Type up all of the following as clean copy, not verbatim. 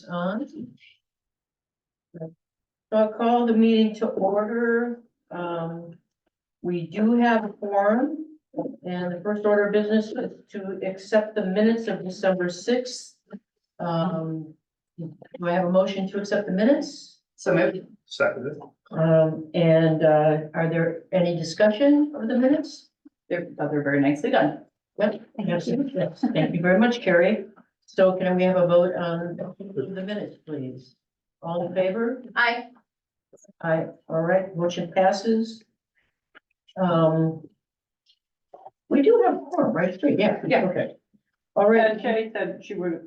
on. So I'll call the meeting to order. We do have a quorum, and the first order of business is to accept the minutes of December 6th. Do I have a motion to accept the minutes? So moved. Seconded. Are there any discussion of the minutes? They're very nicely done. Yep, yes, yes. Thank you very much, Carrie. So can we have a vote on the minutes, please? All in favor? Aye. Aye, all right, motion passes. We do have four, right? Three, yeah, okay. All right, Kay said she would have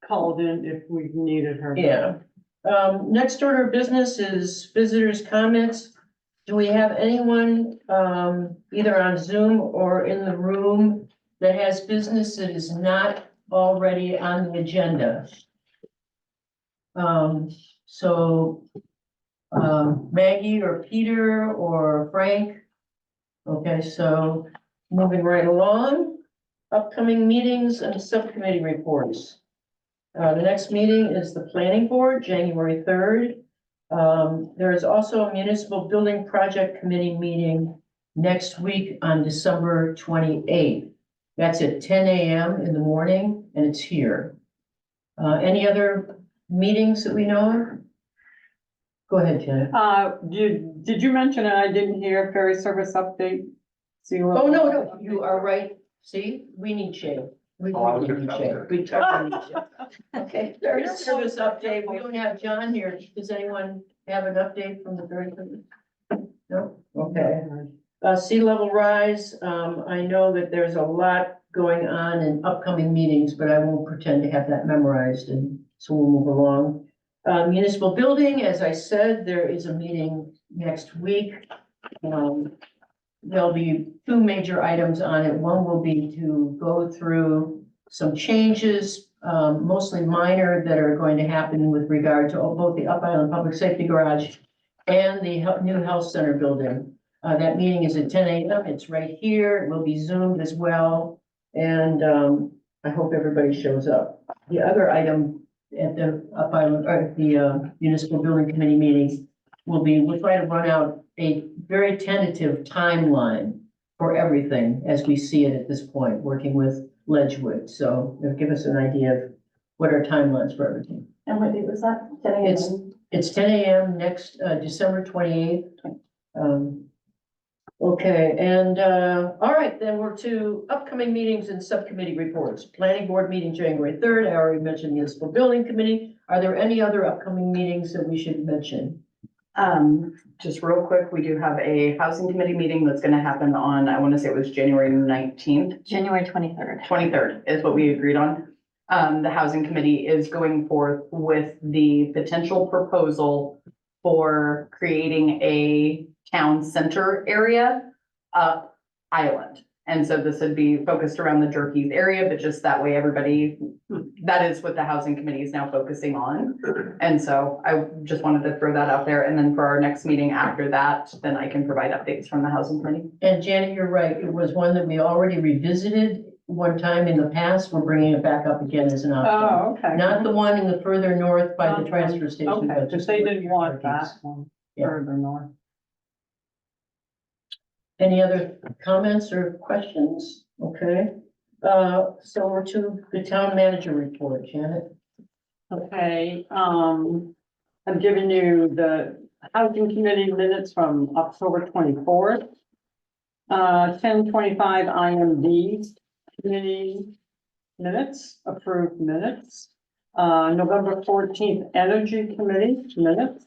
called in if we needed her. yeah. Next order of business is visitors' comments. Do we have anyone, either on Zoom or in the room that has business that is not already on the agenda? Maggie or Peter or Frank? Okay, so moving right along, upcoming meetings and subcommittee reports. The next meeting is the planning board, January 3rd. There is also a municipal building project committee meeting next week on December 28th. That's at 10 a.m. in the morning, and it's here. Any other meetings that we know of? Go ahead, Janet. Did you mention, and I didn't hear, ferry service update? Oh, no, you are right. See, we need Shay. We Oh, I was need gonna Shay. tell We totally need Shay. Okay, ferry service update. We don't have John here. Does anyone have an update from the ferry service? No? Okay. Sea level rise, I know that there's a lot going on in upcoming meetings, but I won't pretend to have that memorized, and so we'll move along. Municipal building, as I said, there is a meeting next week. There'll be two major items on it. One will be to go through some changes, mostly minor, that are going to happen with regard to both the Up Island Public Safety Garage and the new health center building. That meeting is at 10 a.m. It's right here. It will be Zoomed as well. And I hope everybody shows up. The other item at the Up Island, or the Municipal Building Committee meeting will be, we'll try to run out a very tentative timeline for everything as we see it at this point, working with Ledgewood. So it'll give us an idea of what our timelines for everything. And what date was that? 10 a.m. It's 10 a.m. next, December 28th. Okay, and, all right, then we're to upcoming meetings and subcommittee reports. Planning board meeting January 3rd. I already mentioned municipal building committee. Are there any other upcoming meetings that we should mention? Just real quick, we do have a housing committee meeting that's gonna happen on, I wanna say it was January 19th. January 23rd. 23rd is what we agreed on. The housing committee is going forth with the potential proposal for creating a town center area up island. And so this would be focused around the Jerky's area, but just that way everybody, that is what the housing committee is now focusing on. And so I just wanted to throw that out there. And then for our next meeting after that, then I can provide updates from the housing committee. And Janet, you're right. It was one that we already revisited one time in the past. We're bringing it back up again as an option. Oh, okay. Not the one in the further north by the transfer station. Okay, but because they didn't want that Jerky's. one Yeah. further north. Any other comments or questions? Okay, so we're to the town manager report, Janet. Okay, I'm giving you the housing committee minutes from October 24th. 10:25 IMD committee minutes, approved minutes. November 14th energy committee minutes.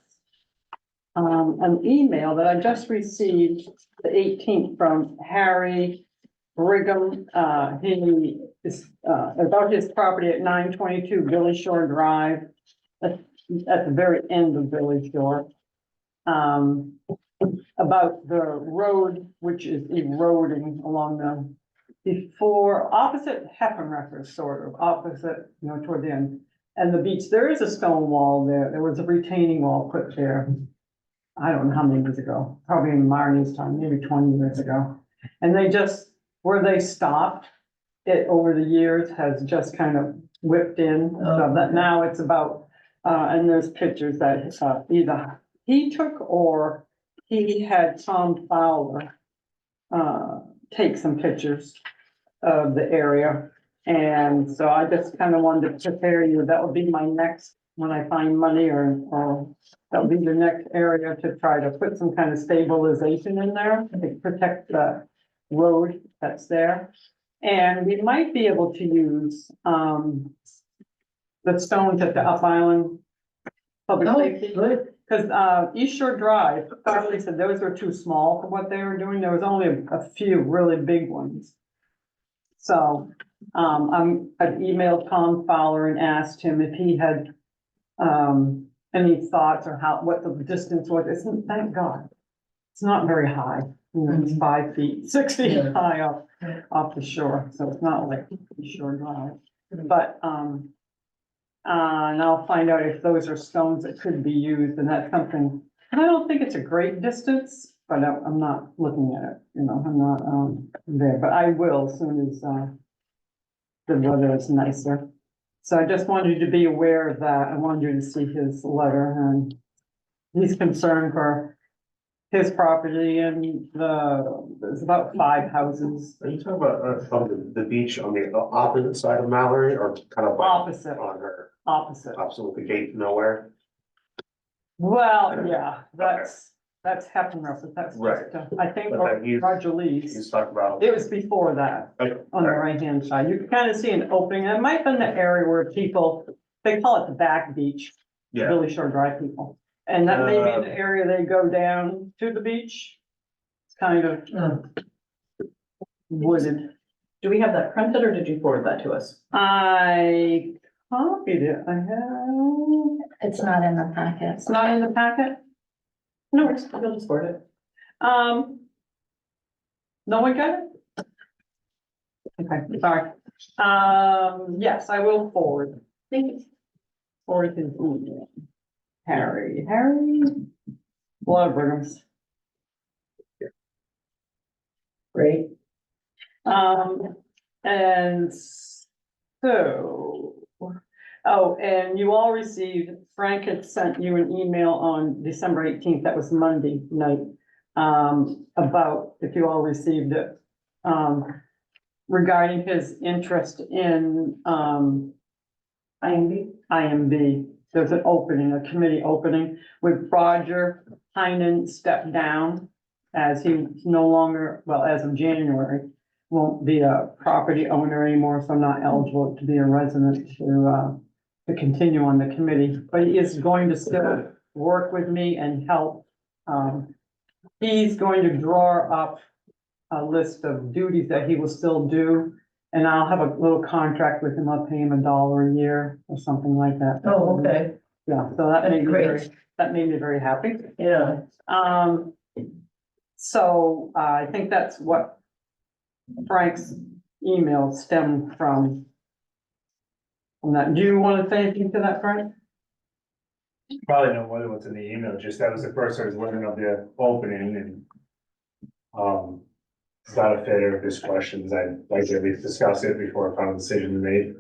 An email that I just received, the 18th, from Harry Brigham. He is, about his property at 922 Village Shore Drive, at the very end of Village Shore. About the road, which is eroding along opposite Heffenrecker, sort of, opposite, toward the end. And the beach, there is a stone wall there. There was a retaining wall put there. I don't know how many years ago, probably in Marnie's time, maybe 20 years ago. And they just, where they stopped, it over the years has just kind of whipped in, so that now it's about And there's pictures that, either he took or he had Tom Fowler, take some pictures of the area. And so I just kind of wanted to prepare you. That would be my next, when I find money or that'll be the next area to try to put some kind of stabilization in there to protect the road that's there. And we might be able to use, the stones at the Up Island Public Oh, Safety. good. Cause, East Shore Drive, Farley said those were too small for what they were doing. There was only a few really big ones. So, I've emailed Tom Fowler and asked him if he had, any thoughts or what the distance was. It's, thank God, it's not very high. You know, it's 5 feet, 6 feet Yeah. high Yeah. off the shore, so it's not like East Shore Drive. But, and I'll find out if those are stones that could be used, and that's something, and I don't think it's a great distance, but I'm not looking at it, you know, I'm not, there, but I will as soon as, the weather is nicer. So I just wanted you to be aware of that. I wanted you to see his letter, and he's concerned for his property and there's about 5 houses Are you talking about from the beach on the opposite side of Mallory or kind of like opposite, on her, opposite. opposite with the gate to nowhere? Well, yeah, that's Heffenruff, but that's Right. just, I think But then he's- Roger He's Lee's. talking about. It was before that, Okay, on the alright. right-hand side. You can kind of see an opening. It might have been the area where people, they call it the back beach, Yeah, Billy Shore Drive people. And that may be the area they go down to the beach. It's kind of wooded. Do we have that printed or did you forward that to us? I copied it. I have, It's not in the packet. it's not in the packet. No, we'll just forward it. No one got it? Okay, sorry. Yes, I will forward. Thank you. Forward his email. Harry, Bloodbrigams. Great. And so, oh, and you all received, Frank had sent you an email on December 18th, that was Monday night, about, if you all received it, regarding his interest in, IMB. There's an opening, a committee opening with Roger Heinen stepped down as he no longer, well, as of January, won't be a property owner anymore, so I'm not eligible to be a resident to continue on the committee, but he is going to still work with me and help. He's going to draw up a list of duties that he will still do, and I'll have a little contract with him. I'll pay him $1 a year or something like that. Oh, okay. Yeah, so that made me Great. very happy. Yeah. So I think that's what Frank's email stemmed from. That, do you want to say anything to that, Frank? Probably know what was in the email, just that was the first I was learning of the opening and. It's not a fit of his questions, I'd like to at least discuss it before a final decision is made.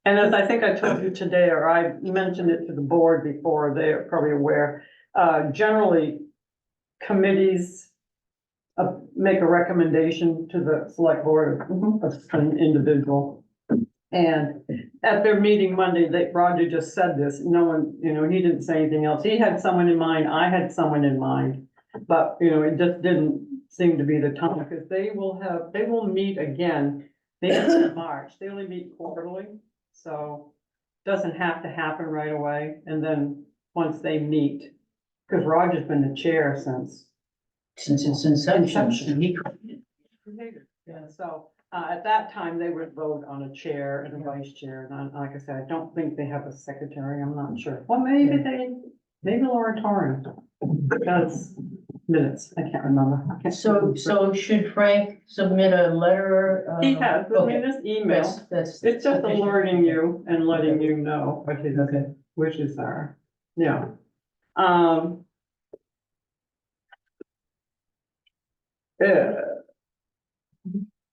And as I think I told you today, or I mentioned it to the board before, they're probably aware, generally committees make a recommendation to the select board of an individual. And at their meeting Monday, Roger just said this, no one, you know, he didn't say anything else. He had someone in mind, I had someone in mind. But, you know, it just didn't seem to be the time, because they will meet again. They meet in March, they only meet quarterly, so doesn't have to happen right away. And then once they meet, because Roger's been the chair since. Since its inception. Yeah, so, at that time, they would vote on a chair and a vice chair, and like I said, I don't think they have a secretary, I'm not sure. Well, maybe Laura Torrance, that's minutes, I can't remember. I can't So remember. should Frank submit a letter? He has, I mean, Okay. this email, That's. it's just sufficient. alerting you and letting you know what his Okay. wishes are, yeah. Yeah.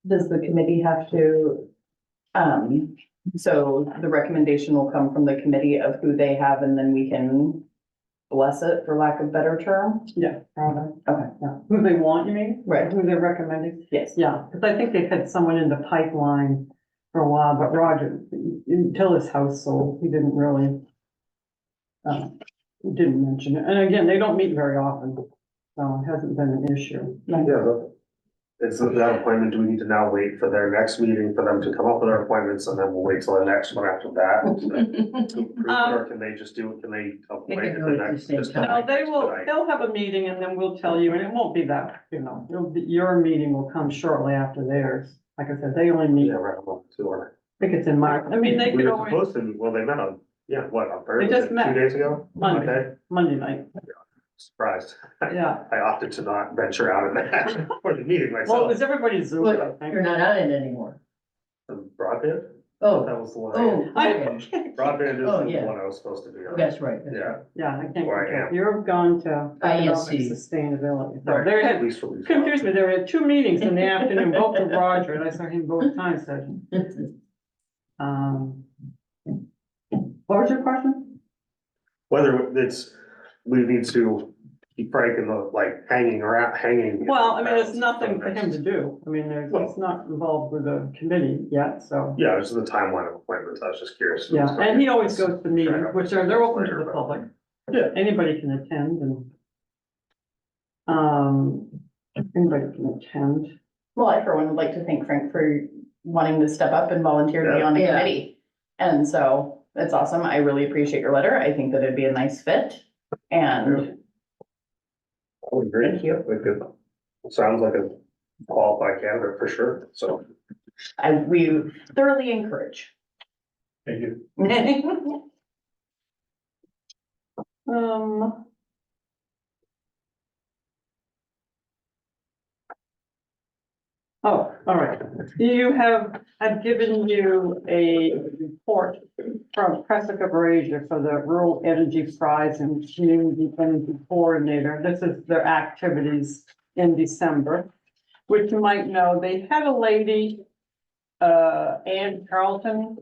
Does the committee have to, So the recommendation will come from the committee of who they have, and then we can bless it, for lack of better term. Yeah. Okay, Yeah, who they want, you mean? right, Who they're recommending? yes. Yeah, because I think they've had someone in the pipeline for a while, but Roger, until his house sold, he didn't really. He didn't mention it, and again, they don't meet very often, so it hasn't been an issue. Yeah, is that appointment, do we need to now wait for their next meeting for them to come up with their appointments and then we'll wait till the next one after that? to approve it, Or can they just do, can they appoint can at do the it at the next? same just time. No, they will, tonight? they'll have a meeting and then we'll tell you, and it won't be that, it'll be, your meeting will come shortly after theirs. Like I said, they only meet, Yeah, I right, well, sure. think it's in March, I mean, they We could were always, supposed to, well, they met on, yeah, what, on Thursday, just met. 2 days ago? Monday. Okay, Monday night, surprised. yeah. I opted to not venture out of that for the meeting Well, it myself. was everybody's Zoom, I Well, think. you're not on it anymore. Broadband? Oh, That was the one. oh, I- okay. Broadband Oh, is the yeah. one I was supposed to be on. That's right. that's Yeah, right. Yeah, I can't, Where I forget. am. You've gone to economic ISC. sustainability. So right, There at had, least for these. confused me, there were 2 meetings in the afternoon, both with Roger, and I saw him both times, so, what was your question? Whether it's, we need to keep Frank in the, like, hanging around, hanging. Well, I mean, it's nothing for him to do, I mean, there's, it's not involved with the committee yet, so. Yeah, this is the timeline of appointments, I was just curious. Yeah, and he always goes to meetings, Try to- which they're open to later, the but- public. Yeah. Anybody can attend and. Anybody can attend. Well, I for one would like to thank Frank for wanting to step up and volunteer to be on the Yeah. committee. And so it's awesome. I really appreciate your letter. I think that it'd be a nice fit. And I would agree. Thank you. Like, it sounds like a qualified candidate for sure, so. we thoroughly encourage. Thank you. Um. Oh, all right. I've given you a report from Presica Brazier for the Rural Energy Prize and Community Energy Coordinator. This is their activities in December, which you might know, they had a lady, Ann Carlton,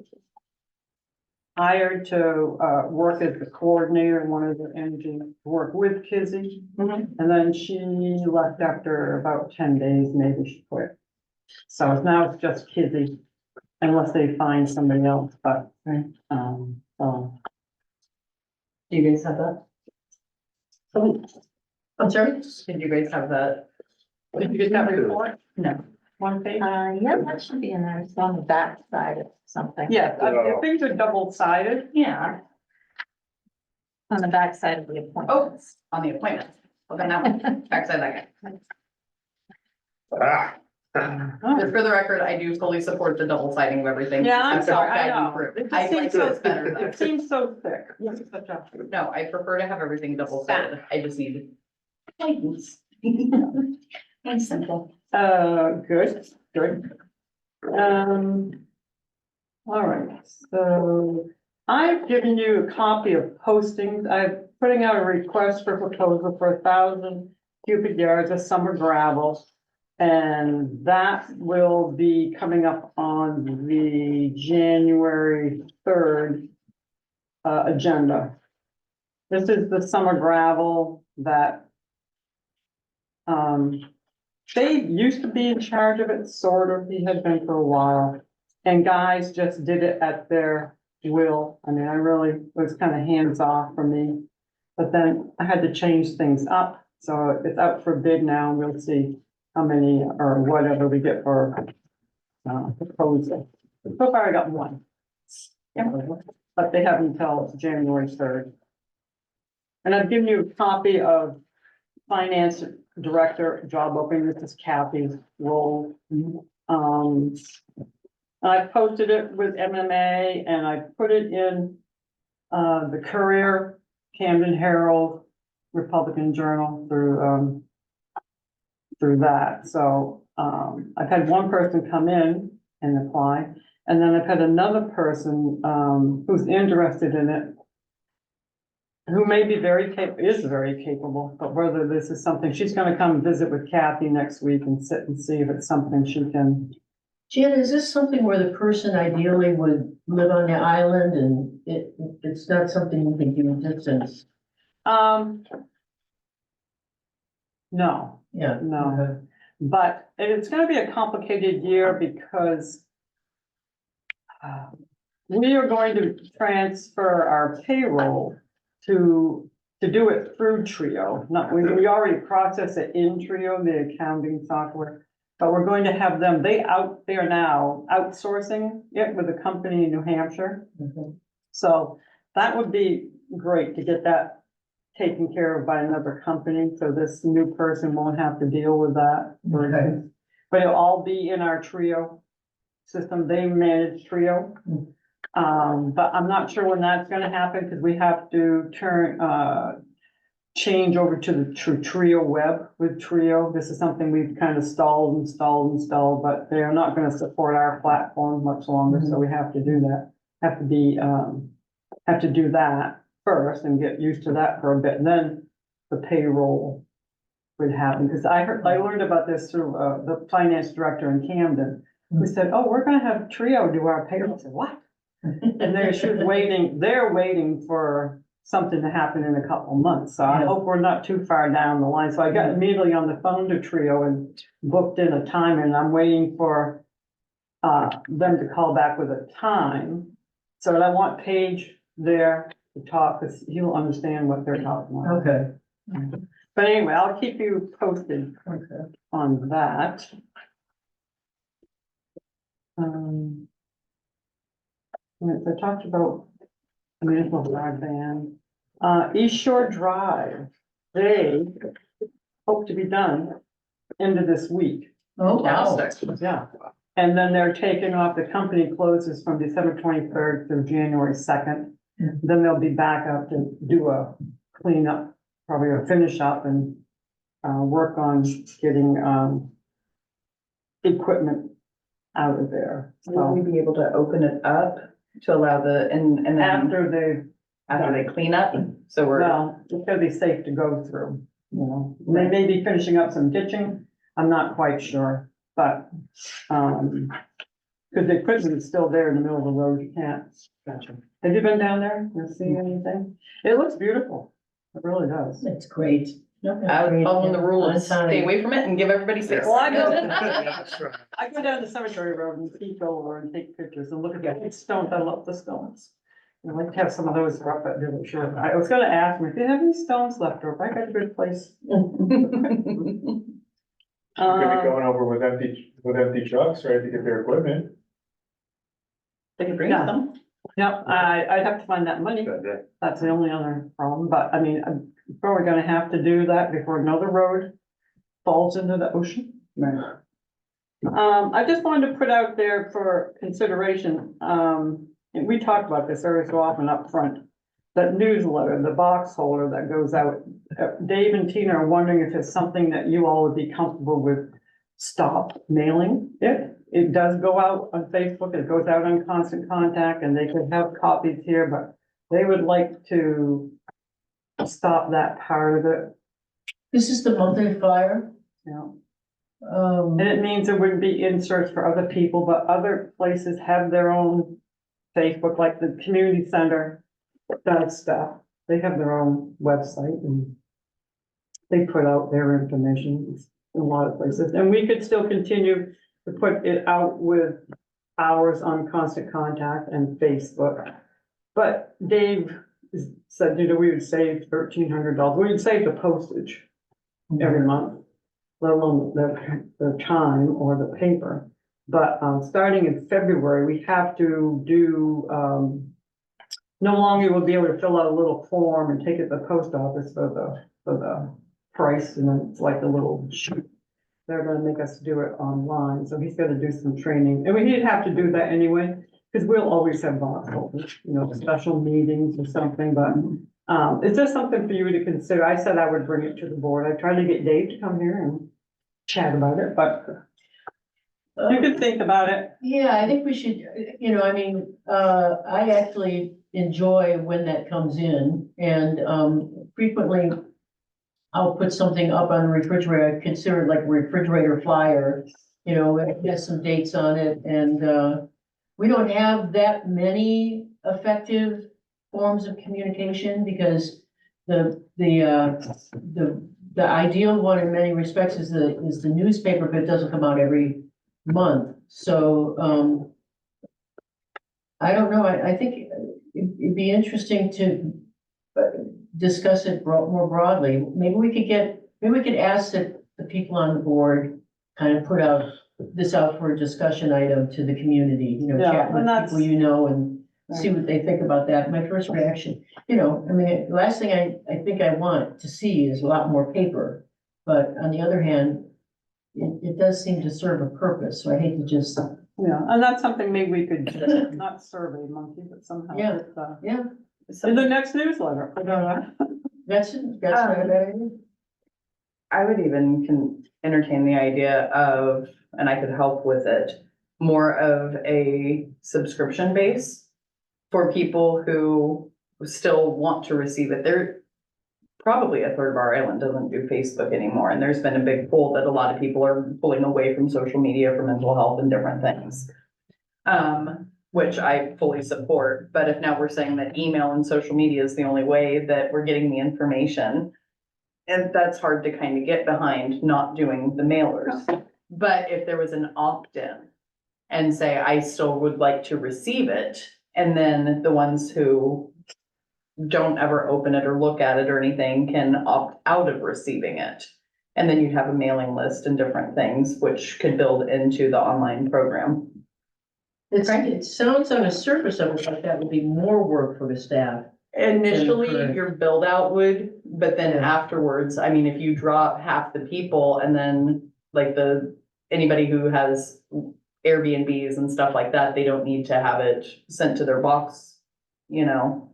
hired to, work as the coordinator in one of the energy, work with Kizzy. Mhm. And then she left after about 10 days, maybe she quit. So now it's just Kizzy, unless they find somebody else, but, so. Do you guys have that? I'm sorry? Did you guys have that? Did you get that report? No. One page? Yeah, that should be in there. It's on the back side of something. Yes, things are double-sided. Yeah. On the back side of the appointments. On the appointment. Well, then that one, backside that guy. Ah. Just for the record, I do fully support the double siding of everything. Yeah, I'm It's sorry, not I guiding know. through. It just I seems like so it's better It though. seems so thick. Yes, such a- No, I prefer to have everything double sided. I just need guidance. And simple. Good, good. All right, so I've given you a copy of postings. I'm putting out a request for proposal for 1,000 cubic yards of summer gravel. And that will be coming up on the January 3rd agenda. This is the summer gravel that they used to be in charge of it, sort of, he had been for a while. And guys just did it at their will. I mean, I really was kind of hands off for me. But then I had to change things up, so it's out for bid now, and we'll see how many or whatever we get for proposal. So far I got one. But they have until January 3rd. And I've given you a copy of finance director job opening. This is Kathy's role. I posted it with MMA and I put it in the Courier, Camden Herald, Republican Journal through that. So I've had one person come in and apply, and then I've had another person who's interested in it, who may be is very capable, but whether this is something, she's gonna come visit with Kathy next week and sit and see if it's something she can Jan, is this something where the person ideally would live on the island and it's not something you can do distance? No, Yeah. No. but it's gonna be a complicated year because we are going to transfer our payroll to do it through Trio. Not, we already process it in Trio, the accounting software. But we're going to have them, they are now outsourcing it with a company in New Hampshire. Mhm. So that would be great to get that taken care of by another company, so this new person won't have to deal with that. Okay. But it'll all be in our Trio system, they manage Trio. But I'm not sure when that's gonna happen, because we have to change over to the Trio web with Trio. This is something we've kind of installed, but they're not gonna support our platform much longer, so we have to do that. Have to do that first and get used to that for a bit, and then the payroll would happen, because I learned about this through, the finance director in Camden, who said, oh, we're gonna have Trio do our payroll. I said, what? And they're waiting for something to happen in a couple months, so I Yeah. hope we're not too far down the line. So I got immediately on the phone to Trio and booked in a time, and I'm waiting for them to call back with a time. So I want Paige there to talk, because he'll understand what they're talking about. Okay. But anyway, I'll keep you posted Okay. on that. I talked about municipal broadband, East Shore Drive, they hope to be done end of this week. Oh, wow. Fantastic. Yeah, and then they're taking off, the company closes from December 23rd through January 2nd. Mhm. Then they'll be back up to do a cleanup, probably a finish up and work on getting equipment out of there. Will we So be able to open it up to allow and then after they clean up? So we're, well, it's gonna be safe to go through, you know, they may be finishing up some ditching, I'm not quite sure, but, because the equipment is still there in the middle of the road, you can't. Gotcha. Have you been down there and seen anything? It looks beautiful, it really does. That's great. I was following the rules, On time. stay away from it and give everybody space. Well, I know. That's right. I go down the cemetery road and peek over and take pictures and look at the stones, I love the stones. I'd like to have some of those up at Village Shore. I was gonna ask them, if you have any stones left over, I got a good place. Could be going over with empty trucks, right, to get their equipment. They can bring Yeah. some. Yep, I'd have to find that money. That's the only other problem, but I mean, I'm probably gonna have to do that before another road falls into the ocean. Right. I just wanted to put out there for consideration, and we talked about this every so often up front. That newsletter, the box holder that goes out, Dave and Tina are wondering if it's something that you all would be comfortable with. Stop mailing it. It does go out on Facebook, it goes out on Constant Contact, and they could have copies here, but they would like to stop that part of it, This is the monthly flyer. you know. Um, And it means there wouldn't be inserts for other people, but other places have their own Facebook, like the community center does stuff. They have their own website and they put out their information in a lot of places. And we could still continue to put it out with ours on Constant Contact and Facebook. But Dave said, you know, we would save $1,300. We would save the postage every month, let alone the time or the paper. But, starting in February, we have to do, no longer will be able to fill out a little form and take it to the post office for the price, and then it's like a little sheet. They're gonna make us do it online, so he's gonna do some training, and we'd have to do that anyway, because we'll always have box holders, you know, special meetings or something, but it's just something for you to consider. I said I would bring it to the board. I tried to get Dave to come here and chat about it, but you could think about it. Yeah, I think we should, you know, I mean, I actually enjoy when that comes in and, frequently I'll put something up on the refrigerator, I consider it like a refrigerator flyer You know, it has some dates on it, and we don't have that many effective forms of communication because the ideal one in many respects is the newspaper, but it doesn't come out every month. So, I don't know, I think it'd be interesting to discuss it more broadly. Maybe we could ask that the people on the board kind of put this out for a discussion item to the community, you know, Yeah, chat with and that's- people you know and see what they think about that. My first reaction, you know, I mean, the last thing I think I want to see is a lot more paper. But on the other hand, it does seem to serve a purpose, so I hate to just, Yeah, and that's something maybe we could, just not survey monkey, but somehow. Yeah. put, yeah, In the next newsletter, I don't know. that's not a bad idea. I would even entertain the idea of, and I could help with it, more of a subscription base for people who still want to receive it. There, probably a third of our island doesn't do Facebook anymore, and there's been a big pull that a lot of people are pulling away from social media for mental health and different things. Which I fully support, but if now we're saying that email and social media is the only way that we're getting the information, and that's hard to kind of get behind not doing the mailers. But if there was an opt-in and say, I still would like to receive it, and then the ones who don't ever open it or look at it or anything can opt out of receiving it. And then you'd have a mailing list and different things which could build into the online program. It sounds on the surface of it like that would be more work for the staff. Initially, Correct. your build out would, but then Yeah. afterwards, I mean, if you drop half the people and then like anybody who has Airbnbs and stuff like that, they don't need to have it sent to their box, you know?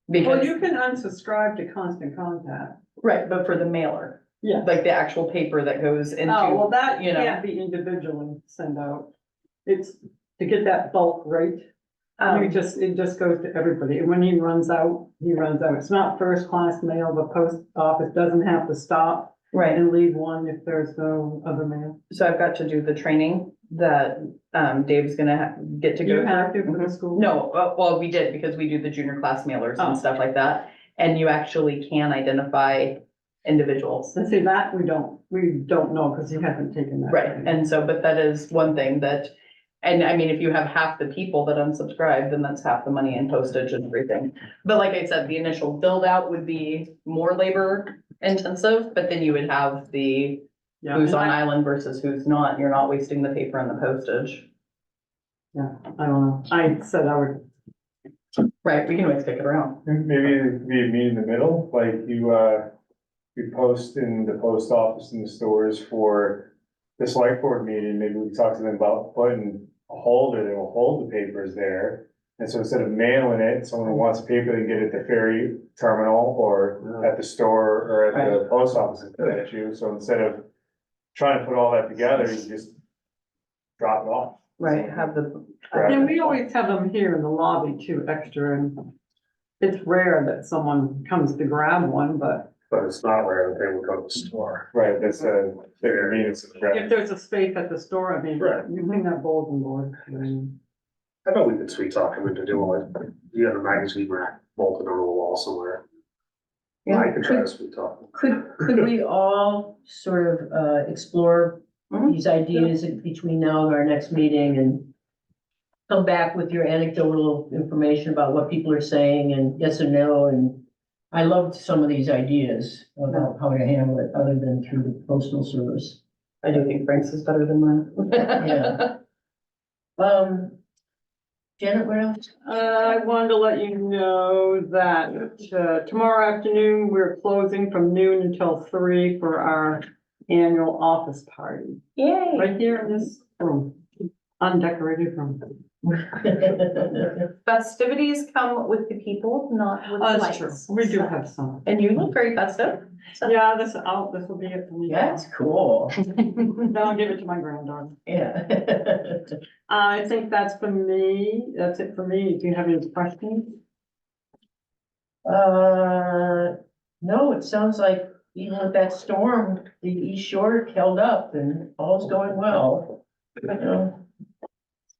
Well, Because, you can unsubscribe to Constant Contact. right, but for the mailer, Yeah. like the actual paper that goes into. Oh, well, that you know. can't be individually sent out. It's to get that bulk rate. It just goes to everybody. And when he runs out, he runs out. It's not first class mail. The post office doesn't have to stop Right, and leave one if there's no other mail. so I've got to do the training that, Dave's gonna get to go. You have to through. for the school? No, well, we did because we do the junior class mailers Oh. and stuff like that. And you actually can identify individuals. And see, that we don't know because he hasn't taken that. Right, training. and so, but that is one thing that, and I mean, if you have half the people that unsubscribe, then that's half the money in postage and everything. But like I said, the initial build out would be more labor intensive, but then you would have the Yeah, who's and on I island versus who's not. You're not wasting the paper and the postage. don't know. I said I would, Right, we can always kick it around. Maybe it could be a meet in the middle, like you post in the post office and the stores for the select board meeting, maybe we talk to them about putting a holder that will hold the papers there. And so instead of mailing it, someone who wants a paper, they can get it at the ferry terminal or at the store or at the post office and put it at you. So instead of trying to put all that together, you just drop it off. Right, have the. Right. and we always have them here in the lobby too, extra, and it's rare that someone comes to grab one, but But it's not rare that they would go to the store. Right, that's a, the convenience of the if there's a space at the store, I mean, Right. you bring that bulletin board. I bet we could sweet talk him into doing it. You got a magazine rack bolted on the wall somewhere. I could try to sweet talk. him. Could we all sort of explore Mhm. these ideas between now and our next meeting and come back with your anecdotal information about what people are saying and yes or no, and I loved some of these ideas about how to handle it other than through the postal service. I do think Frank's is better than mine. Yeah. Janet, what else? I wanted to let you know that, tomorrow afternoon, we're closing from noon until 3 for our annual office party, Yay. right here in this room, undecorated room. Festivities come with the people, not with the That's true, lights. we do have some. And you look very festive. Yeah, this will be it for me. That's cool. Then I'll give it to my granddaughter. Yeah. I think that's for me, that's it for me. Do you have any questions? No, it sounds like even with that storm, the East Shore held up and all's going well.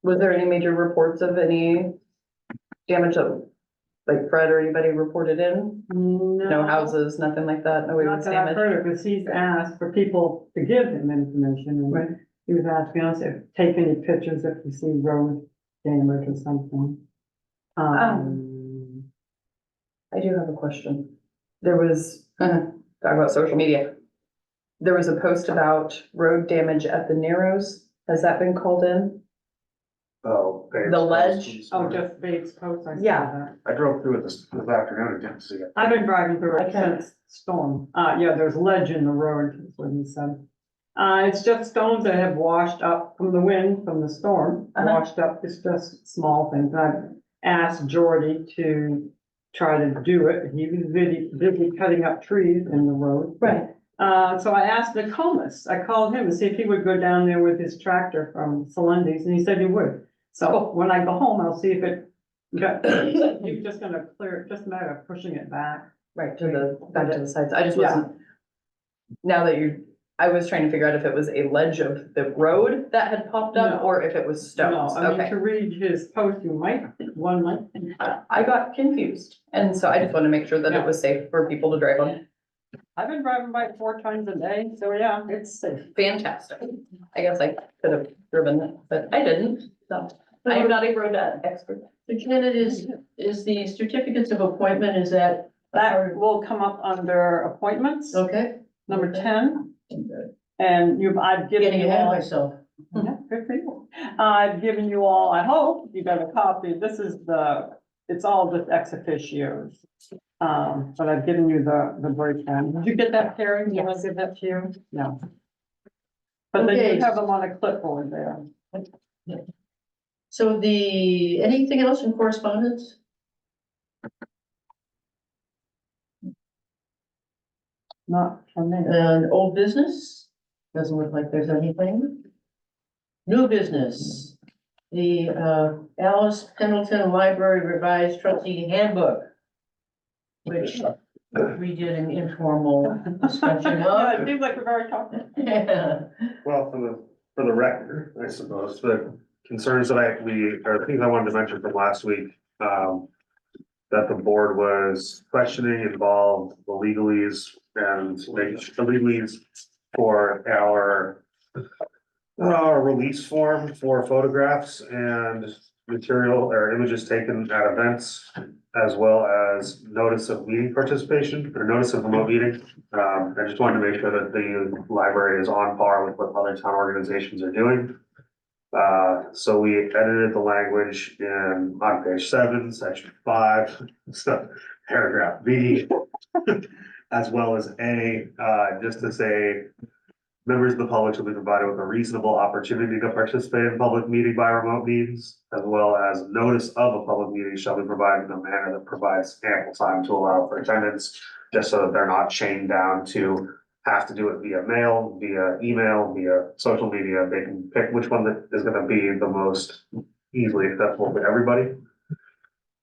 Was there any major reports of any damage of, like Fred or anybody reported in? No houses, nothing like that, no Not was that I've damaged? heard of, because he's asked for people to give him information, Right. and he was asking us if, take any pictures if you see road damage or something. I do have a question. There was, talk about social media. There was a post about road damage at the Narrows. Has that been called in? Oh. okay. The ledge? Oh, just Bates Post, I saw Yeah. that. I drove through it this afternoon and didn't see it. I've been driving through it I can't- since storm. Yeah, there's ledge in the road, is what he said. It's just stones that have washed up from the wind, from the storm, Uh-huh. washed up. It's just small things. I've asked Jordy to try to do it. He was busy cutting up trees in the road. Right. So I asked Nicomas, I called him to see if he would go down there with his tractor from Solendes, and he said he would. So when I go home, I'll see if it got, he was just gonna clear it, just a matter of pushing it back. Right, to the, back to the sides. I just Yeah. wasn't. Now that I was trying to figure out if it was a ledge of the road that had popped up No. or if it was No, stones. I mean, Okay. to read his post, you might, one might. I got confused. And so I just wanted to make sure that Yeah. it was safe for people to drive on. I've been driving by it 4 times a day, so yeah, it's safe. Fantastic. I guess I could have driven it, but I didn't. So I am not a road expert. So Janet, is the certificates of appointment, is that? That will come up under appointments, Okay. number 10, and I've given Getting you ahead of all. myself. Yeah, good for you. I've given you all, I hope you got a copy. This is it's all just ex officios. But I've given you the breakdown. Did you get that, Carrie? Did I give that to you? No. But then Okay. you have them on a clipboard there. So anything else in correspondence? Not from me. And old business? Doesn't look like there's anything. New business, the Alice Pendleton Library Revised Trustee Handbook, which we did an informal discussion Yeah, it of. seems like we've already talked. Well, for the record, I suppose, the concerns that or things I wanted to mention from last week, that the board was questioning involved the legalese and making sure the legalese for our release form for photographs and material or images taken at events, as well as notice of meeting participation or notice of remote meeting. I just wanted to make sure that the library is on par with what other town organizations are doing. So we edited the language on page 7, section 5, so paragraph B, as well as A, just to say, members of the public shall be provided with a reasonable opportunity to participate in public meeting by remote means, as well as notice of a public meeting shall be provided in a manner that provides ample time to allow for attendance, just so that they're not chained down to have to do it via mail, via email, via social media. They can pick which one that is gonna be the most easily accessible to everybody.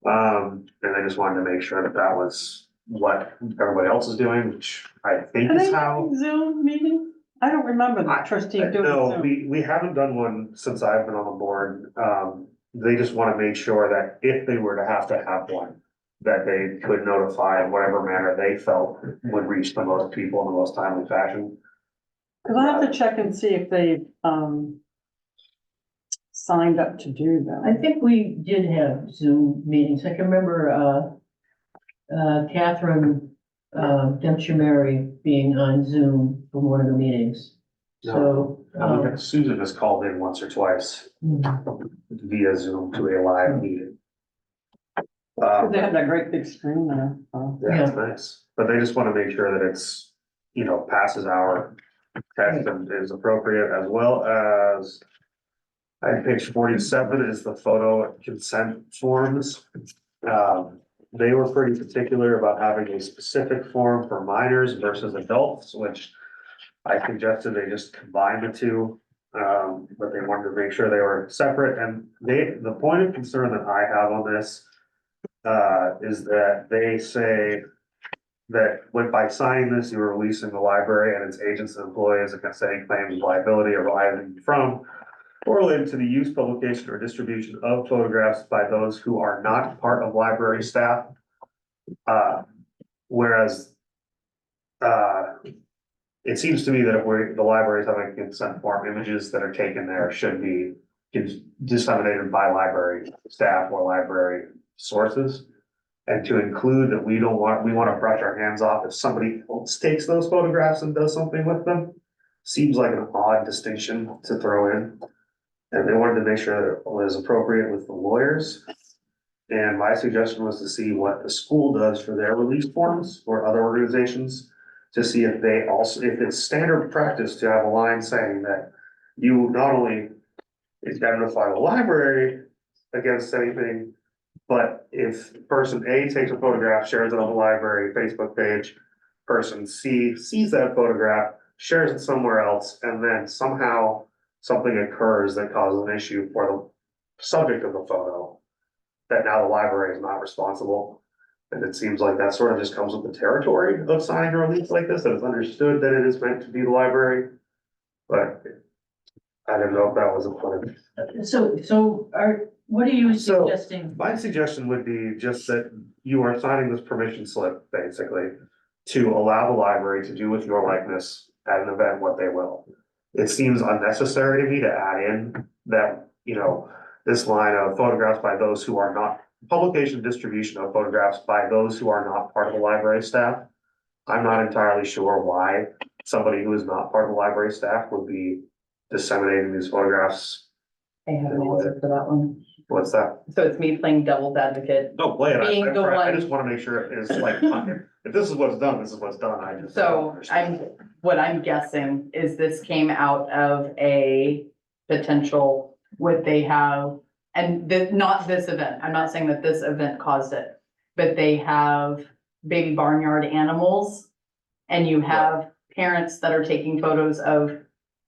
And I just wanted to make sure that that was what everybody else is doing, which I think Are is they how. having Zoom meeting? I don't remember the trustee doing No, Zoom. we haven't done one since I've been on the board. They just want to make sure that if they were to have one, that they could notify in whatever manner they felt would reach the most people in the most timely fashion. Cause I have to check and see if they, signed up to do I them. think we did have Zoom meetings. I can remember, Catherine, Dempsey Mary being on Zoom for one of the meetings. So, Susan has called in once or twice via Zoom to a live meeting. Cause they have that great big screen there. Yeah, it's nice, but they just want to make sure that it's, passes our test and is appropriate, as well as. Page 47 is the photo consent forms. They were pretty particular about having a specific form for minors versus adults, which I suggested they just combine the two. But they wanted to make sure they were separate, and the point of concern that I have on this is that they say that by signing this, you are releasing the library and its agents and employees against any claims of liability arising from correlated to the use, publication, or distribution of photographs by those who are not part of library staff. Whereas, it seems to me that if the library is having consent form, images that are taken there should be disseminated by library staff or library sources. And to include that we want to brush our hands off if somebody else takes those photographs and does something with them. Seems like an odd distinction to throw in. And they wanted to make sure that it was appropriate with the lawyers. And my suggestion was to see what the school does for their release forms or other organizations. To see if they also, if it's standard practice to have a line saying that you not only indemnify the library against anything, but if person A takes a photograph, shares it on the library Facebook page, person C sees that photograph, shares it somewhere else, and then somehow something occurs that causes an issue for the subject of the photo, that now the library is not responsible. And it seems like that sort of just comes with the territory of signing a release like this, that it's understood that it is meant to be the library. But I don't know if that was a plan. What are you So- suggesting? My suggestion would be just that you are signing this permission slip, basically, to allow the library to do with your likeness at an event what they will. It seems unnecessary to me to add in that, this line of photographs by those who are not, publication distribution of photographs by those who are not part of the library staff. I'm not entirely sure why somebody who is not part of the library staff would be disseminating these photographs. I have an answer for that one. What's that? So it's me playing devil's advocate. No, play it. Being the I one- just wanna make sure it is like, if this is what's done, this is what's done. I just. don't So understand. what I'm guessing is this came out of a potential, would they have, and not this event, I'm not saying that this event caused it, but they have baby barnyard animals. And you have parents that are taking photos of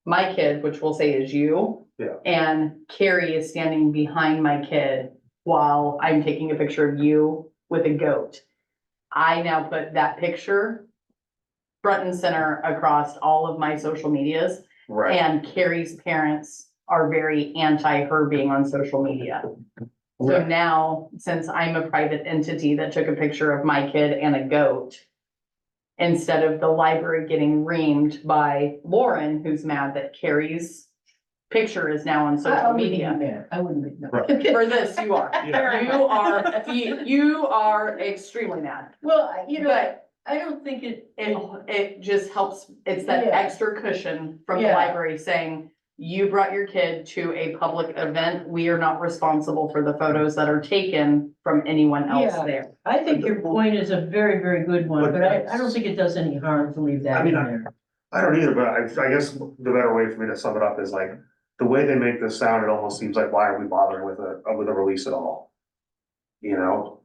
my kid, which we'll say is you. Yeah. And Carrie is standing behind my kid while I'm taking a picture of you with a goat. I now put that picture front and center across all of my social medias. Right, And Carrie's parents are very anti her being on social media. So Right. now, since I'm a private entity that took a picture of my kid and a goat, instead of the library getting reamed by Lauren, who's mad that Carrie's picture is now on I social wouldn't be media. mad. I wouldn't be. no. Right. For this, you are. Yeah. You are extremely mad. Well, But I don't think it just helps, it's that Yeah. extra cushion from the Yeah. library saying, you brought your kid to a public event, we are not responsible for the photos that are taken from anyone else Yeah. there. I think your point is a very, very good one, but I don't think it does any harm to leave that I mean, in there. I don't either, but I guess the better way for me to sum it up is like, the way they make this sound, it almost seems like, why are we bothering with a release at all? You know?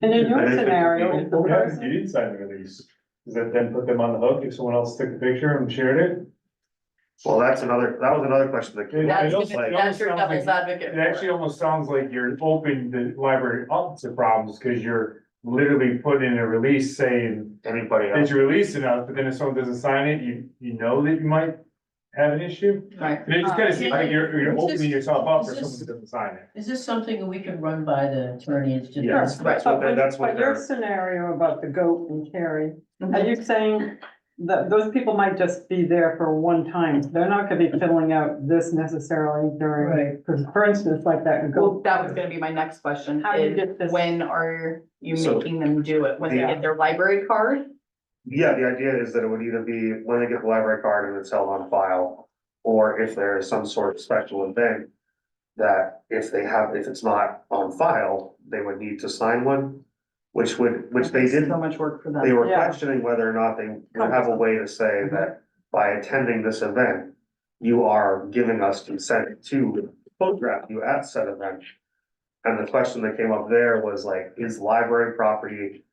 And in your I think- scenario, if the What happens if person, you didn't sign the release? Does that then put them on the hook if someone else took a picture and shared it? Well, that was another question that came up. That's, almost like- that's your almost sounds devil's like- advocate. It actually almost sounds like you're opening the library up to problems, cause you're literally putting in a release saying Anybody that else? you released enough, but then if someone doesn't sign it, you know that you might have an issue. Right. And it just kinda seems like you're Is this- opening yourself up for is someone this- who doesn't sign it. Is this something we can run by the attorney? It's just- Yes, that's what, that's what but your they're, scenario about the goat and Carrie, are Mhm. you saying that those people might just be there for one time? They're not gonna be filling out this necessarily during, Right. because for instance, like that Well, goat. that was gonna be my next question, How do you is get this? when are you So- making them do it? When they Yeah. get their library card? yeah, the idea is that it would either be when they get the library card and it's held on file, or if there is some sort of special event, that if it's not on file, they would need to sign one, which they didn't. So much work for them. They were Yeah. questioning whether or not they would have a way to say that by attending this event, you are giving us consent to photograph you at said event. And the question that came up there was like, is library property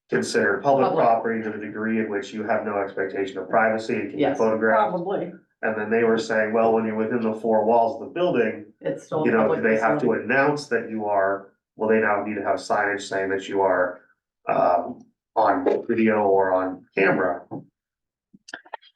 considered public Public. property to the degree in which you have no expectation of privacy and can be Yes. photographed? Probably. And then they were saying, well, when you're within the four walls of the building, It's still. you a know, public do they have to facility. announce that you are, well, they now need to have signage saying that you are on video or on camera.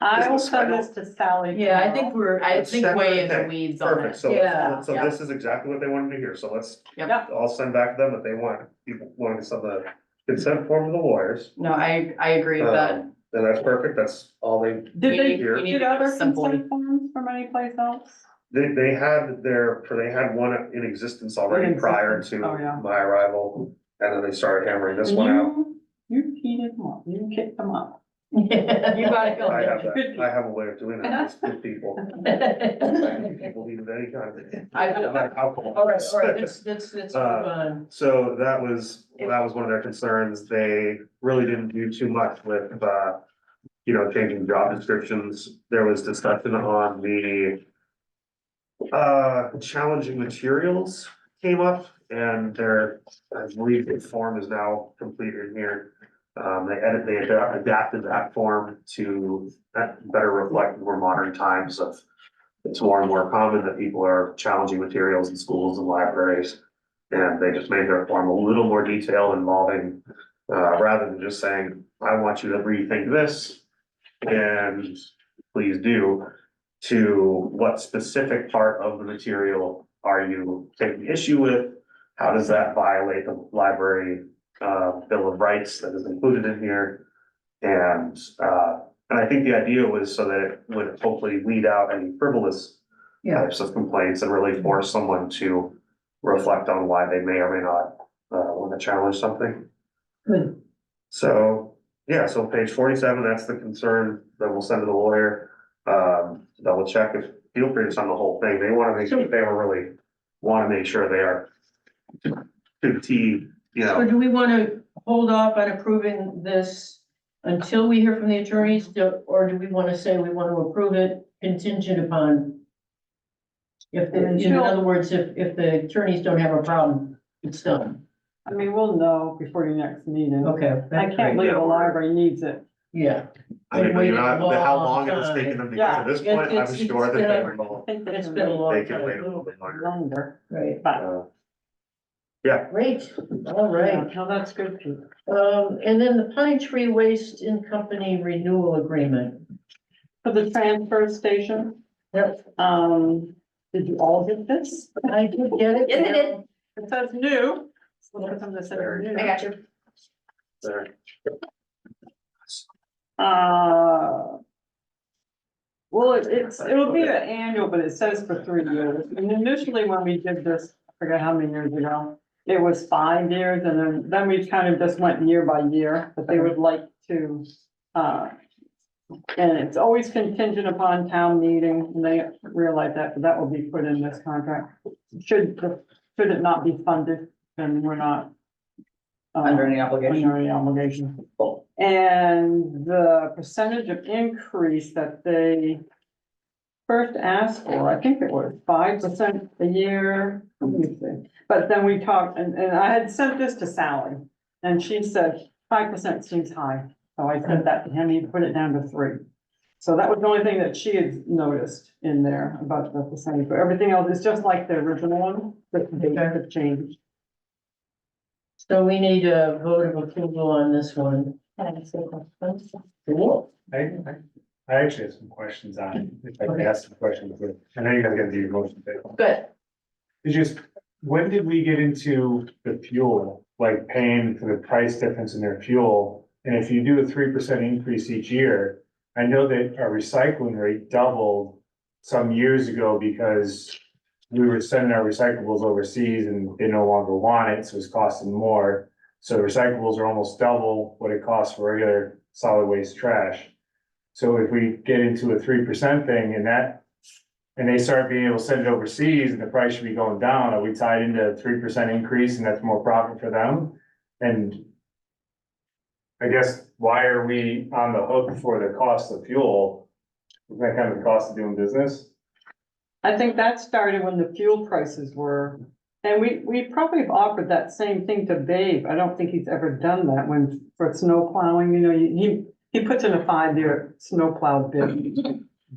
I will send this to Sally. Yeah, I think we're, I Let's think check way in with- the okay, weeds on Perfect, it. so, Yeah. so this is exactly what they wanted to hear, so let's, Yep. I'll send back to them if they want, people wanting some of the consent form of the lawyers. No, I agree with that. Then that's perfect, that's all they, Did they, You need to did do other it simply. consent forms from any place else? they had they had one in existence already In prior existence, to oh, yeah. my arrival. And then they started hammering this And one out. You heated them up, you kicked them up. You gotta go. I have Good that, I have a way of doing that, with good people. People need of any kind. Like alcohol. All right, let's move on. So that was one of their concerns. They really didn't do too much with, changing job descriptions. There was discussion on the challenging materials came up and I believe the form is now completed here. They adapted that form to better reflect more modern times of. It's more and more common that people are challenging materials in schools and libraries. And they just made their form a little more detailed involving, rather than just saying, I want you to rethink this. And please do, to what specific part of the material are you taking issue with? How does that violate the library, Bill of Rights that is included in here? And I think the idea was so that it would hopefully weed out any frivolous Yeah. types of complaints and really force someone to reflect on why they may or may not want to challenge something. Good. So, yeah, so page 47, that's the concern that we'll send to the lawyer. Double check if, feel free to send the whole thing. They want to make sure they really want to make sure they are to the T, So do we want to hold off on approving this until we hear from the attorneys, or do we want to say we want to approve it contingent upon? In other words, if the attorneys don't have a problem, it's done. I mean, we'll know before the next meeting. Okay. I that's can't great. believe the library needs it. Yeah. I mean, Waited how a long it has long taken them to time. get to this Yeah, point, I'm it's sure that been they a- will. I think they It's can been a wait long They can time. wait a little bit longer. longer, Right. but. Great. All right. No, that's good, Pete. And then the Pine Tree Waste and Company renewal agreement. For the transfer station, Yep, did you all get this? I did get it. Yes, I did. It says new. So look at them that said new. I got you. There. Well, it'll be an annual, but it says for 3 years. And initially, when we did this, I forget how many years ago, it was 5 years, and then we kind of just went year by year, but they would like to, and it's always contingent upon town meeting, and they realize that, but that will be put in this contract. Should it not be funded, then we're not. Under any obligation. Under any obligation. And the percentage of increase that they first asked for, I think it was 5% a year. Let me see. But then we talked, and I had sent this to Sally, and she said 5% seems high. So I said that to him, he put it down to 3. So that was the only thing that she had noticed in there about the percentage, but everything else is just like the original one, but they have changed. So we need a vote of approval on this one. Cool. I actually have some questions on it, if I can ask some questions, but I know you gotta get to your motion. Good. It's just, when did we get into the fuel, like paying for the price difference in their fuel? And if you do a 3% increase each year, I know that our recycling rate doubled some years ago because we were sending our recyclables overseas and they no longer want it, so it's costing more. So recyclables are almost double what it costs for regular solid waste trash. So if we get into a 3% thing and they start being able to send it overseas and the price should be going down, are we tied into a 3% increase and that's more profit for them? And I guess, why are we on the hook for the cost of fuel? Isn't that kind of the cost of doing business? I think that started when the fuel prices were, and we probably have offered that same thing to Babe. I don't think he's ever done that when, for snow plowing, you know, he puts in a 5-year snow plow bid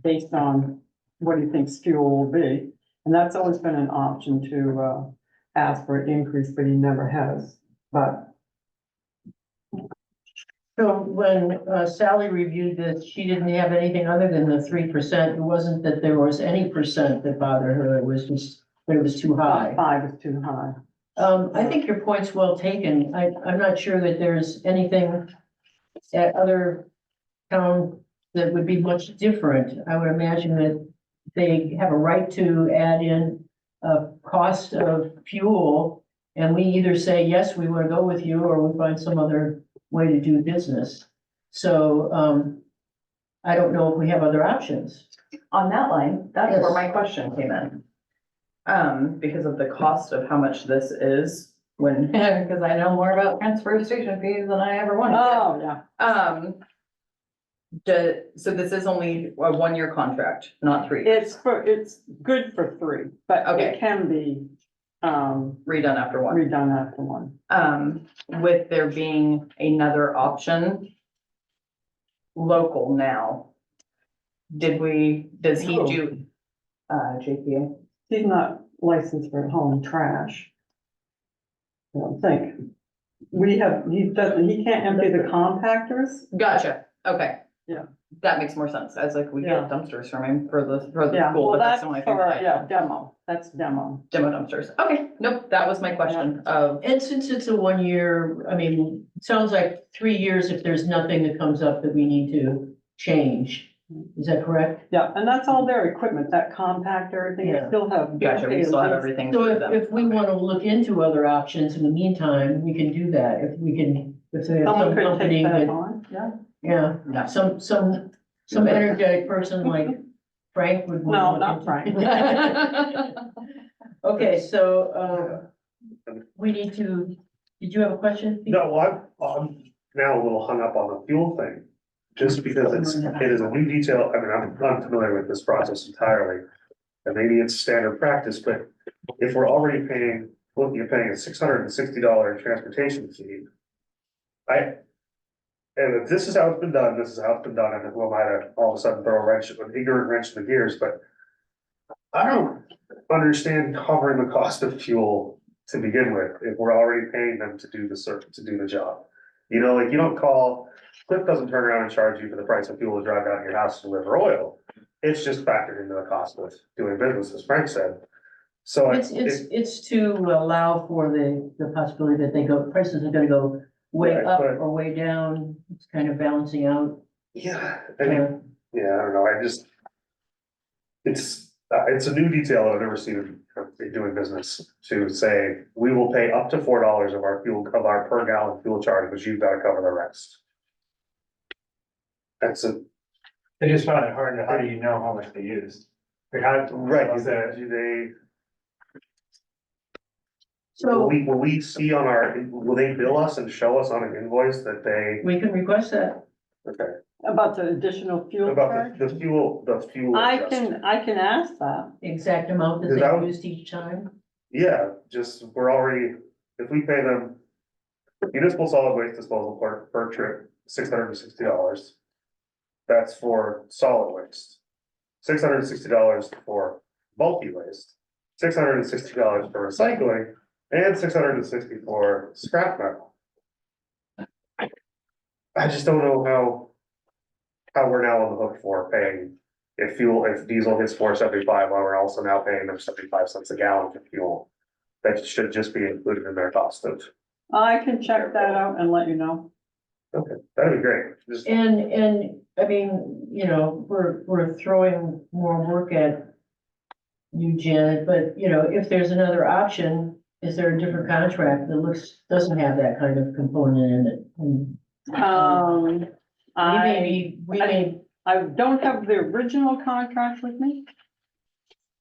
based on what he thinks fuel will be. And that's always been an option to, ask for an increase, but he never has, but. So when Sally reviewed this, she didn't have anything other than the 3%. It wasn't that there was any percent that bothered her. It was just, that it was too high. 5 is too high. I think your point's well taken. I'm not sure that there's anything at other town that would be much different. I would imagine that they have a right to add in a cost of fuel. And we either say, yes, we want to go with you, or we find some other way to do business. So, I don't know if we have other options. On that line, that's where Yes. my question came in. Because of the cost of how much this is when, because I know more about transfer station fees than I ever wanted to. Oh, yeah. So this is only a 1-year contract, not 3. It's good for 3, but Okay. it can be, Redone after 1. redone after 1. With there being another option. Local now. Does he Oh. do, JPA? He's not licensed for hauling trash. I don't think. He can't empty the compactors. Gotcha, okay. Yeah. That makes more sense, as like we Yeah. get dumpsters from him for the Yeah, school, well, but that's that's the only thing. for, that I- yeah, demo. That's demo. Demo dumpsters, okay, nope, that was my question of, And since it's a 1 year, I mean, it sounds like 3 years if there's nothing that comes up that we need to change. Is that correct? Yeah, and that's all their equipment, that compactor, everything, they Yeah. still have. gotcha, we still have everything. So through them. if we want to look into other options in the meantime, we can do that. If we can, if they have Someone some could company take that that, on, yeah. yeah, Yeah. some energetic person like Frank would. wanna No, look not into- Frank. Okay, so, we need to, did you have a question? No, I'm now a little hung up on the fuel thing. Just because it is a new detail, I mean, I'm unfamiliar with this process entirely. And maybe it's standard practice, but if we're already paying, what you're paying a $660 transportation fee. And if this is how it's been done, this is how it's been done, and who am I to all of a sudden throw an ignorant wrench in the gears, but. I don't understand covering the cost of fuel to begin with, if we're already paying them to do to do the job. You know, like you don't call, Cliff doesn't turn around and charge you for the price of fuel to drive out of your house to deliver oil. It's just factored into the cost of doing business, as Frank said. So It's to allow for the possibility that prices are gonna go way Right, up but- or way down. It's kind of balancing out. yeah, I mean, yeah, I don't know, it's a new detail I've never seen in doing business to say, we will pay up to $4 of our per gallon fuel charge, but you've got to cover the rest. That's I just found it hard, how do you know how much they used? Like, how, right, is that, So will we see will they bill us and show us on an invoice that they, we can request that. okay, About the additional fuel about charge? the fuel. I adjustment. can ask that. Exact amount that Is that they what- used each time. Yeah, just, if we pay them, municipal solid waste disposal per trip, $660. That's for solid waste. $660 for bulky waste, $660 for recycling, and $660 for scrap metal. I just don't know how we're now on the hook for paying, if diesel hits $4.75, while we're also now paying them 75 cents a gallon for fuel. That should just be included in their cost of, I can check that out and let you know. okay, that'd be great, just, And, I mean, you know, we're throwing more work at you, Janet, but, you know, if there's another option, is there a different contract that doesn't have that kind of component in it? And we may, I don't have the original contract with me.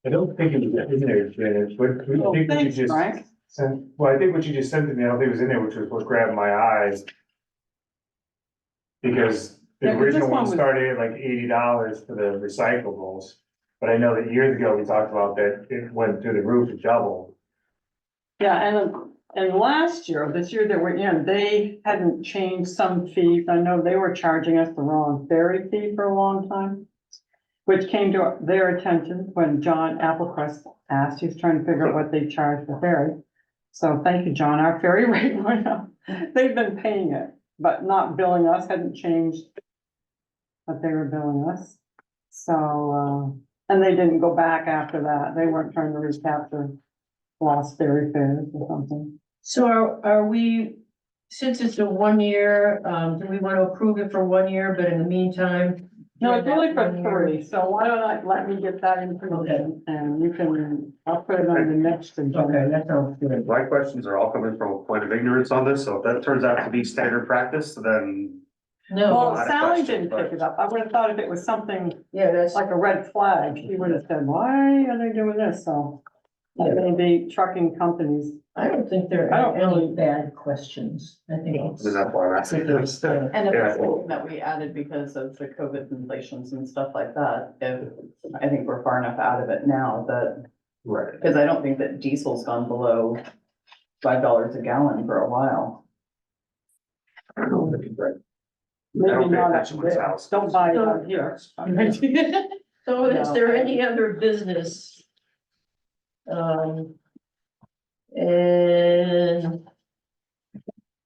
I don't think it was in there, Janet, but I think what you Thanks, just Frank. sent, well, I think what you just sent to me, I don't think it was in there, which was what grabbed my eyes. Because the Yeah, 'cause this original one one was- started at like $80 for the recyclables. But I know that years ago, we talked about that it went through the roof, it doubled. Yeah, and last year, this year they were in, they hadn't changed some fees. I know they were charging us the wrong ferry fee for a long time. Which came to their attention when John Applecrest asked, he's trying to figure out what they charge for ferry. So thank you, John, our ferry rate went up. They've been paying it, but not billing us, hadn't changed what they were billing us. So, and they didn't go back after that. They weren't trying to recapture lost ferry fares or something. So are we, since it's a 1 year, do we want to approve it for 1 year, but in the meantime? No, it's during really that for 1 year- 3, so why don't I, let me get that information and you can, I'll put it on the next agenda. Okay, that sounds good. My questions are all coming from a point of ignorance on this, so if that turns out to be standard practice, then No, Well, lot of Sally questions, didn't but- pick it up. I would have thought if it was something yeah, that's, like a red flag, she would have said, why are they doing this? So Yeah. maybe trucking companies. I don't think there I are don't any really- bad questions. I think it's. that's why I'm asking this. Yeah. And if Yeah. it's something that we added because of the COVID inflations and stuff like that, I think we're far enough out of it now that, Right. because I don't think that diesel's gone below $5 a gallon for a while. Maybe don't pay not up attention when it's there. house. Don't buy it out here. So is No. there any other business? And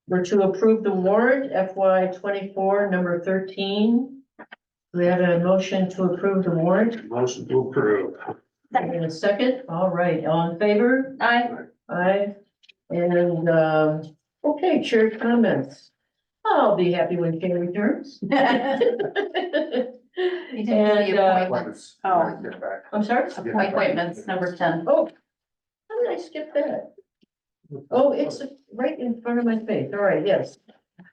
we're to approve the warrant FY 24, number 13. We have a motion to approve the warrant. Motion to approve. In a second, all right, all in favor? Aye. And, okay, chair comments. I'll be happy when Kay returns. And, Appointments. Oh. Get back. I'm sorry? Appointments, number 10. Oh, how did I skip that? Oh, it's right in front of my face. All right, yes.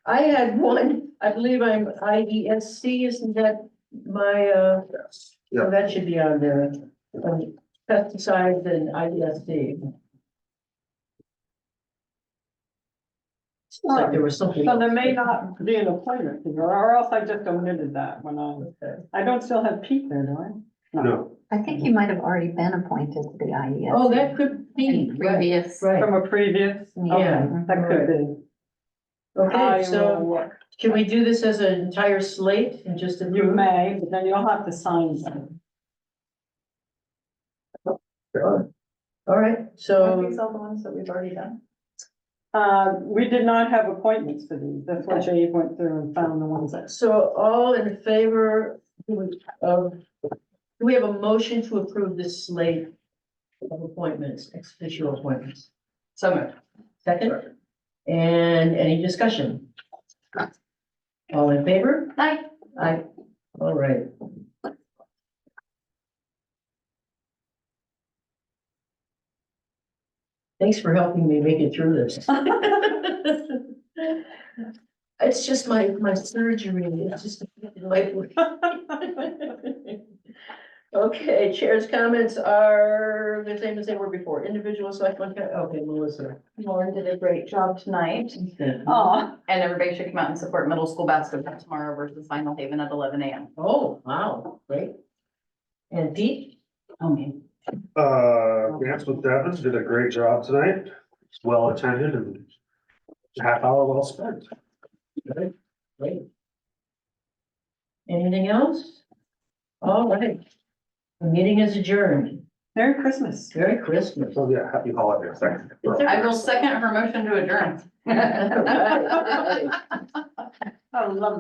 I had one, I believe I'm IESC, isn't that my, Yes. so that should be on there. Pesticides and IESC. Seems like there was something. So there may not be an appointment, or else I just omitted that when Okay. I don't still have Pete there, do I? No, I think you might have already been appointed to the IES. Oh, that could be, right, Previous. right. From a previous? Yeah. Okay, that could be. Okay, I so will look. can we do this as an entire slate and just? You approve? may, but then you'll have to sign them. All right, Are so, these all the ones that we've already done? We did not have appointments for these. That's why Dave went through and found the ones that. so all in favor of, do we have a motion to approve this slate of appointments, ex officio appointments? So moved. Second, and any discussion? All in favor? Aye. Aye. All right. Thanks for helping me make it through this. It's just my surgery, it's just like. Okay, chair's comments are the same as they were before, individual select one, okay, Melissa. Lauren did a great job tonight, Aw, and everybody should come out and support middle school basketball tomorrow versus Final Haven at 11 a.m. Oh, wow, great. And Pete? Oh, man. Dance with Devin did a great job tonight. It's well attended and half hour well spent. Great, great. Anything else? All right. The meeting is adjourned. Merry Christmas. Merry Christmas. So yeah, happy holidays. Thank you. I will second her motion to adjourn. All right. I love